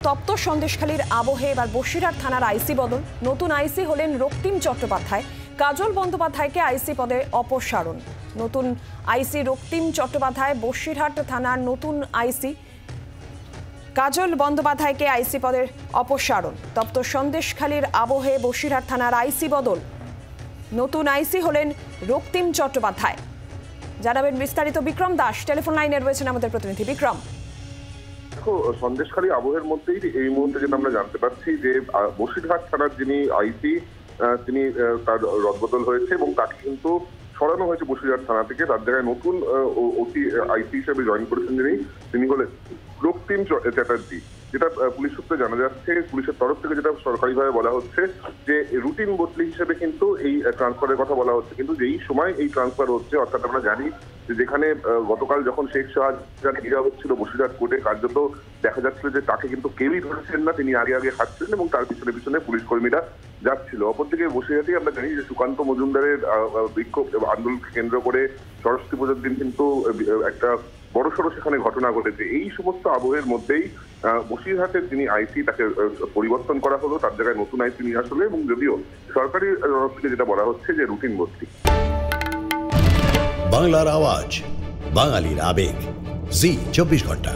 তপ্ত সন্দেশখালীর আবহে এবার বসিরহাট থানার আইসি বদল। নতুন আইসি হলেন রক্তিম চট্টোপাধ্যায়। কাজল বন্দ্যোপাধ্যায়কে আইসি পদে অপসারণ। নতুন আইসি রক্তিম চট্টোপাধ্যায় বসিরহাট থানার নতুন আইসি। কাজল বন্দ্যোপাধ্যায়কে আইসি পদের অপসারণ। তপ্ত সন্দেশখালীর আবহে বসিরহাট থানার আইসি বদল। নতুন আইসি হলেন রক্তিম চট্টোপাধ্যায়। জানাবেন বিস্তারিত বিক্রম দাস, টেলিফোন লাইনে রয়েছেন আমাদের প্রতিনিধি বিক্রম। সন্দেশখালী আবহের মধ্যেই এই মুহূর্তে যেটা আমরা জানতে পারছি যে বসিরহাট থানার যিনি আইসি তিনি তার রদবদল হয়েছে এবং তাকে কিন্তু সরানো হয়েছে বসিরহাট থানা থেকে। তার জায়গায় নতুন ওসি আইসি হিসেবে জয়েন করেছেন তিনি হলেন রক্তিম চ্যাটার্জি। যেটা পুলিশ সূত্রে জানা যাচ্ছে, পুলিশের তরফ থেকে যেটা সরকারিভাবে বলা হচ্ছে যে রুটিন বদলি হিসেবে কিন্তু এই ট্রান্সফারের কথা বলা হচ্ছে। কিন্তু যেই সময় এই ট্রান্সফার হচ্ছে, অর্থাৎ আমরা জানি যে যেখানে গতকাল যখন শেখ শাহজাহান ঘেরা হচ্ছিল বসিরহাট কোর্টে, কার্যত দেখা যাচ্ছিল যে তাকে কিন্তু কেউই ধরেছেন না, তিনি আগে আগে হাঁটছিলেন এবং তার পিছনে পিছনে পুলিশ কর্মীরা যাচ্ছিল। অপরদিকে বসিরহাটেই আমরা জানি যে সুকান্ত মজুমদারের বিক্ষোভ আন্দোলনকে কেন্দ্র করে সরস্বতী পুজোর দিন কিন্তু একটা বড়সড় সেখানে ঘটনা ঘটেছে। এই সমস্ত আবহের মধ্যেই বসিরহাটের যিনি আইসি তাকে পরিবর্তন করা হলো, তার জায়গায় নতুন আইসি নিয়ে আসলে, এবং যদিও সরকারি তরফ থেকে যেটা বলা হচ্ছে যে রুটিন বদলি। বাংলার আওয়াজ, বাঙালির আবেগ, জি 24 ঘন্টা।